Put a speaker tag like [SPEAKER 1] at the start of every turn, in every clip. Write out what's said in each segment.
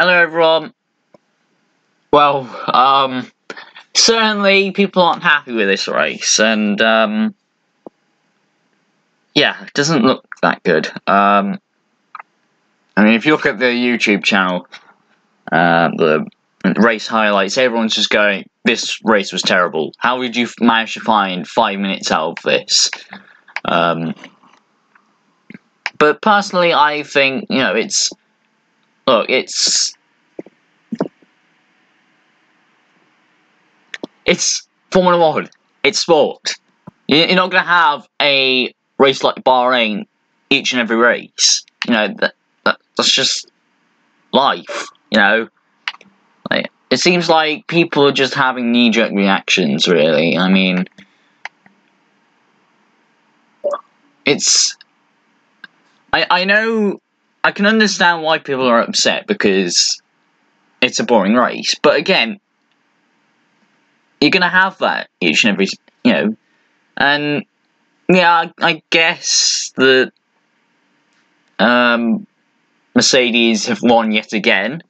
[SPEAKER 1] Hello everyone. Well, certainly people aren't happy with this race, and yeah, it doesn't look that good. I mean, if you look at the YouTube channel, the race highlights, everyone's just going, "This race was terrible. How did you manage to find 5 minutes out of this?" But personally, I think it's Formula One. It's sport. You're not going to have a race like Bahrain each and every race. That's just life. Like, it seems like people are just having knee-jerk reactions. Really, I mean, I know I can understand why people are upset because it's a boring race, but again, you're going to have that each and every, and yeah, I guess that Mercedes have won yet again,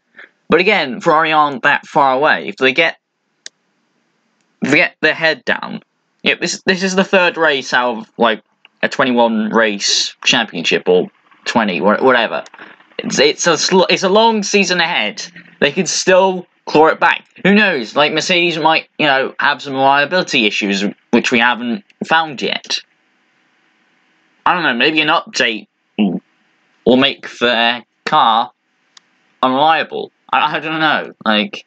[SPEAKER 1] but again, Ferrari aren't that far away. If they get their head down, this is the third race out of like a 21 race championship or 20, whatever. It's a long season ahead. They could still claw it back. Who knows? Like, Mercedes might, have some reliability issues which we haven't found yet. I don't know, maybe an update will make their car unreliable. I don't know. Like,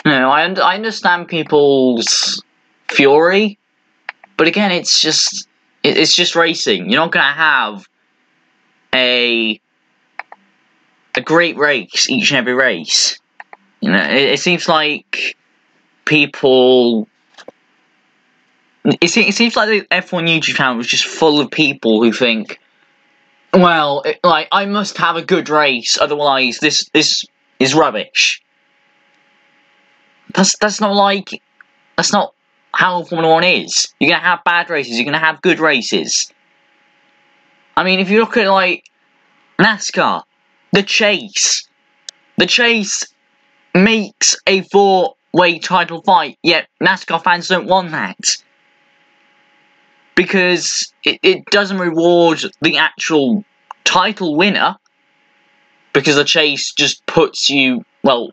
[SPEAKER 1] I understand people's fury, but again, it's just racing. You're not gonna have a great race each and every race. It seems like people. It seems like the F1 YouTube channel was just full of people who think, well, I must have a good race, otherwise this is rubbish. That's not how Formula 1 is. You're gonna have bad races. You're gonna have good races. I mean, if you look at like NASCAR, the chase makes a 4-way title fight. Yet NASCAR fans don't want that because it doesn't reward the actual title winner. Because the chase just puts you, the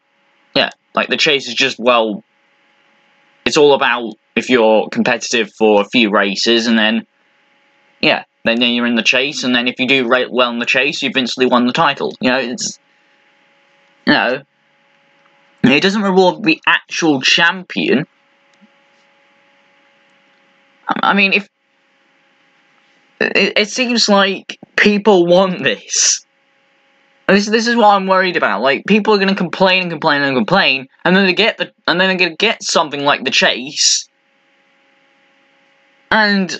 [SPEAKER 1] chase is just, it's all about if you're competitive for a few races, and then you're in the chase, and then if you do well in the chase, you've instantly won the title. It doesn't reward the actual champion. I mean, if it seems like people want this. This is what I'm worried about. Like, people are going to complain and complain and complain, and then they're going to get something like the chase, and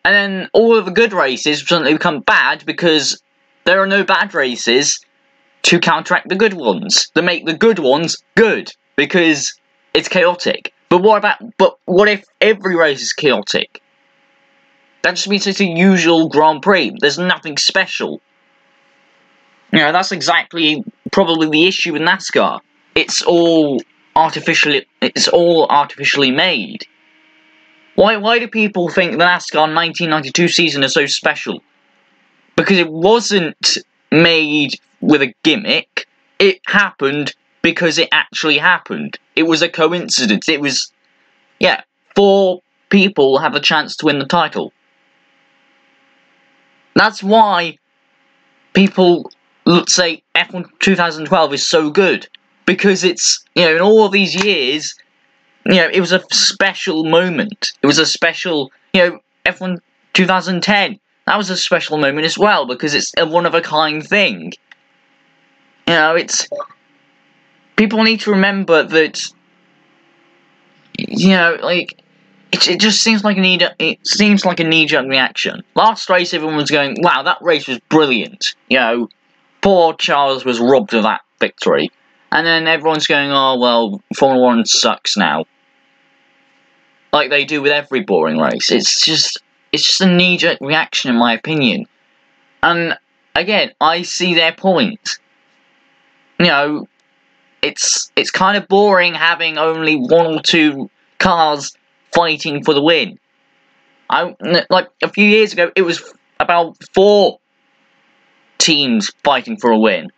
[SPEAKER 1] and then all of the good races suddenly become bad because there are no bad races to counteract the good ones. They make the good ones good because it's chaotic. But what if every race is chaotic? That just means it's a usual Grand Prix. There's nothing special. That's exactly probably the issue with NASCAR. It's all artificially made. Why do people think the NASCAR 1992 season is so special? Because it wasn't made with a gimmick. It happened because it actually happened. It was a coincidence. It was, 4 people have a chance to win the title. That's why people say F1 2012 is so good. Because it's, in all of these years, it was a special moment. It was a special, F1 2010. That was a special moment as well, because it's a one-of-a-kind thing. People need to remember that, it just seems like a knee-jerk reaction. Last race, everyone was going, wow, that race was brilliant. Poor Charles was robbed of that victory. And then everyone's going, oh, well, Formula 1 sucks now. Like they do with every boring race. It's just a knee-jerk reaction, in my opinion. And again, I see their point. You know, it's kind of boring having only 1 or 2 cars fighting for the win. Like a few years ago, it was about 4 teams fighting for a win.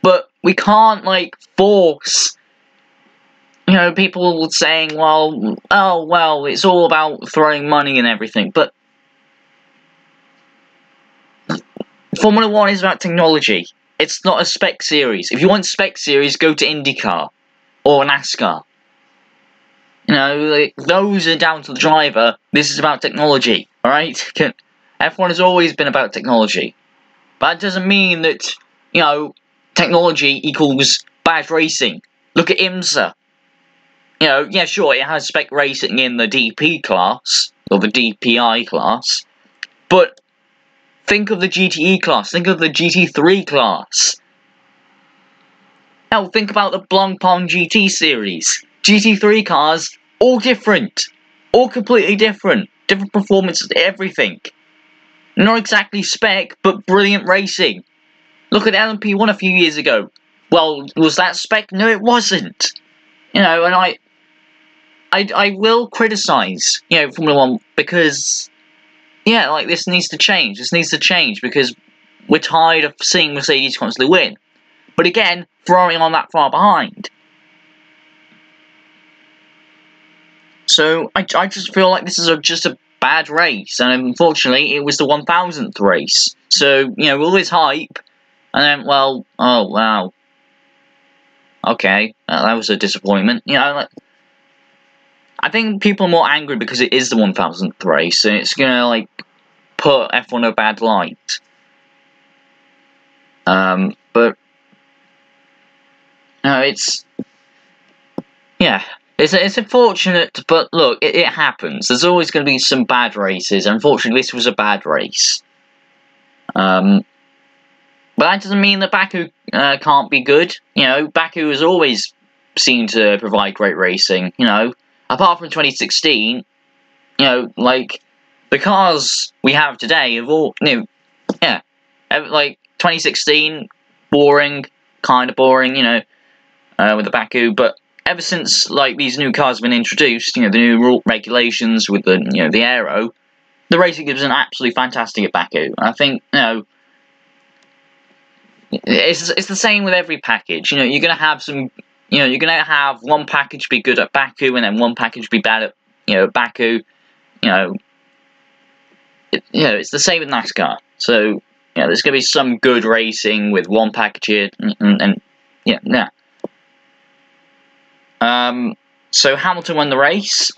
[SPEAKER 1] But we can't like force, you know, people saying, well, oh well, it's all about throwing money and everything. But Formula 1 is about technology. It's not a spec series. If you want spec series, go to IndyCar or NASCAR. You know, like, those are down to the driver. This is about technology, alright? F1 has always been about technology. But that doesn't mean that, you know, technology equals bad racing. Look at IMSA. You know, yeah, sure, it has spec racing in the DP class, or the DPI class. But think of the GTE class. Think of the GT3 class. Hell, think about the Blancpain GT series. GT3 cars, all different. All completely different. Different performance, everything. Not exactly spec, but brilliant racing. Look at LMP1 a few years ago. Well, was that spec? No, it wasn't. You know, and I will criticise, you know, Formula 1 because, yeah, like, this needs to change. This needs to change because we're tired of seeing Mercedes constantly win. But again, Ferrari aren't that far behind. So, I just feel like this is just a bad race. And unfortunately, it was the 1000th race. So, you know, all this hype. And then, well, oh, wow. Okay, that was a disappointment. You know, like, I think people are more angry because it is the 1000th race. And it's going to, like, put F1 in a bad light. But, no, it's, yeah, it's unfortunate, but look, it happens. There's always going to be some bad races. Unfortunately, this was a bad race. But that doesn't mean that Baku can't be good. You know, Baku has always seemed to provide great racing. You know, apart from 2016, you know, like, the cars we have today have all, you know, yeah, like, 2016, boring, kind of boring, you know, with the Baku, but ever since, like, these new cars have been introduced, you know, the new rule regulations with the, you know, the aero, the racing has been absolutely fantastic at Baku. I think, you know, it's the same with every package. You know, you're going to have some, you know, you're going to have one package be good at Baku and then one package be bad at, you know, Baku. You know, it's the same with NASCAR. So, you know, there's going to be some good racing with one package here, and yeah, yeah. So Hamilton won the race.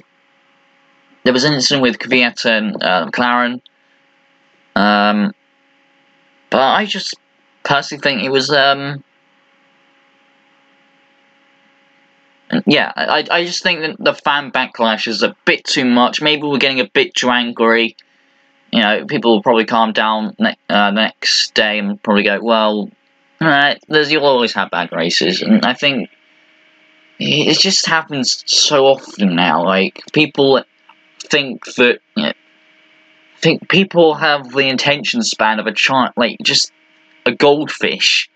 [SPEAKER 1] There was an incident with Kvyat and McLaren. But I just personally think it was, yeah, I just think that the fan backlash is a bit too much. Maybe we're getting a bit too angry. You know, people will probably calm down the next day and probably go, well, you'll always have bad races. And I think it just happens so often now. Like, people think that, you know, people have the attention span of a child, like, just a goldfish.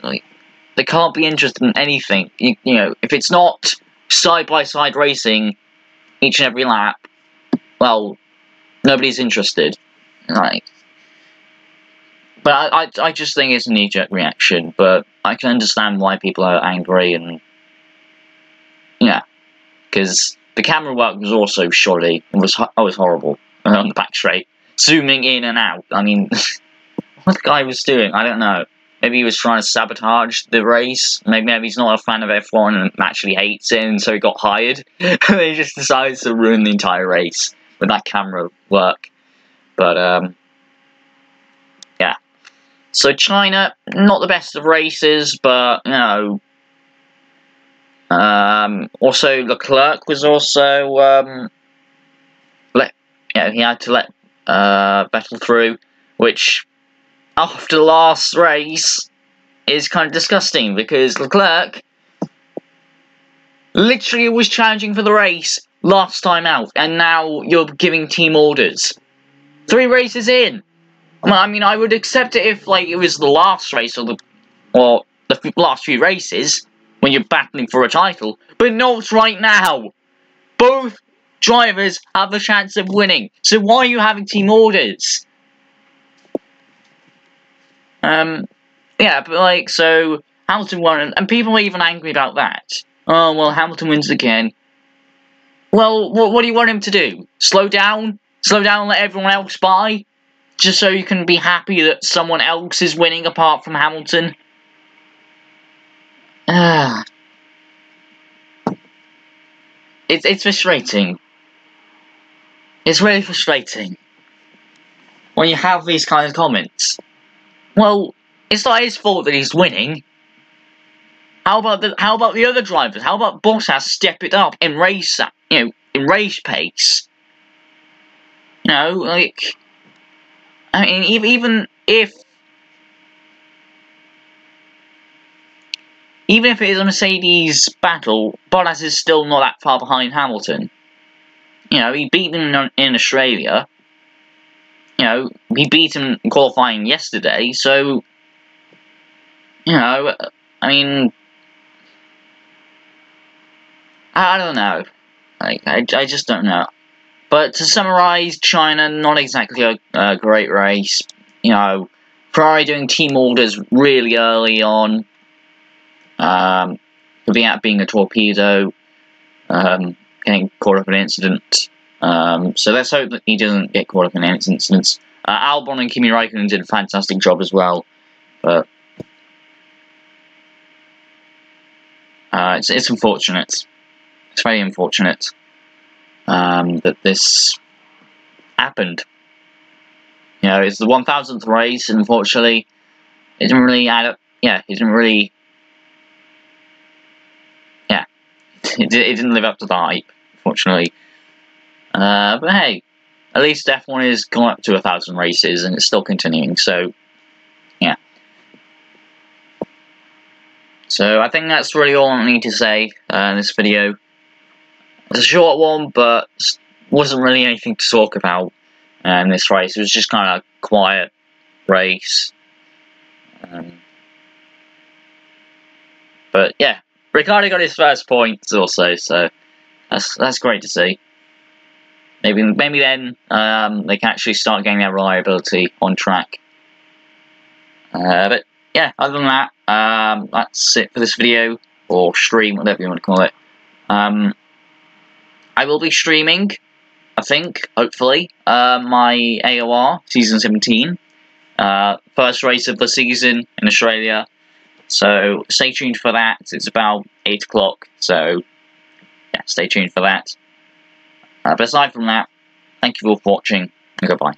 [SPEAKER 1] Like, they can't be interested in anything. You know, if it's not side-by-side racing each and every lap, well, nobody's interested. Like, but I just think it's a knee-jerk reaction, but I can understand why people are angry, and yeah, because the camera work was also shoddy. It was horrible on the back straight, zooming in and out. I mean, what the guy was doing, I don't know. Maybe he was trying to sabotage the race. Maybe he's not a fan of F1 and actually hates it, and so he got hired. And he just decided to ruin the entire race with that camera work. But yeah. So China, not the best of races, but you know. Also, Leclerc was also he had to let Vettel through, which after the last race is kind of disgusting because Leclerc literally was challenging for the race last time out, and now you're giving team orders. 3 races in. Well, I mean, I would accept it if, like, it was the last race or the last few races when you're battling for a title, but not right now. Both drivers have a chance of winning, so why are you having team orders? Yeah, but like, so Hamilton won, and people are even angry about that. Oh, well, Hamilton wins again. Well, what do you want him to do? Slow down? Slow down and let everyone else by? Just so you can be happy that someone else is winning apart from Hamilton? It's frustrating. It's really frustrating when you have these kind of comments. Well, it's not his fault that he's winning. How about the other drivers? How about Bottas step it up in race, in race pace? You know, like, I mean, even if it is a Mercedes battle, Bottas is still not that far behind Hamilton. You know, he beat him in Australia. You know, he beat him in qualifying yesterday, so, you know, I mean, I don't know. Like, I just don't know. But to summarise, China, not exactly a great race. You know, Ferrari doing team orders really early on. Being a torpedo. Getting caught up in an incident. So let's hope that he doesn't get caught up in any incidents. Albon and Kimi Raikkonen did a fantastic job as well. But it's unfortunate. It's very unfortunate that this happened. You know, it's the 1000th race, and unfortunately, it didn't really add up. Yeah, it didn't really. Yeah, it didn't live up to the hype, unfortunately. But hey, at least F1 has gone up to 1000 races, and it's still continuing. So, yeah. So I think that's really all I need to say in this video. It's a short one, but wasn't really anything to talk about in this race. It was just kind of a quiet race. But yeah, Ricciardo got his first points also, so that's great to see. Maybe then they can actually start getting their reliability on track. But yeah, other than that, that's it for this video, or stream, whatever you want to call it. I will be streaming, I think, hopefully, my AOR Season 17. First race of the season in Australia. So stay tuned for that. It's about 8 o'clock, so yeah, stay tuned for that. But aside from that, thank you all for watching, and goodbye.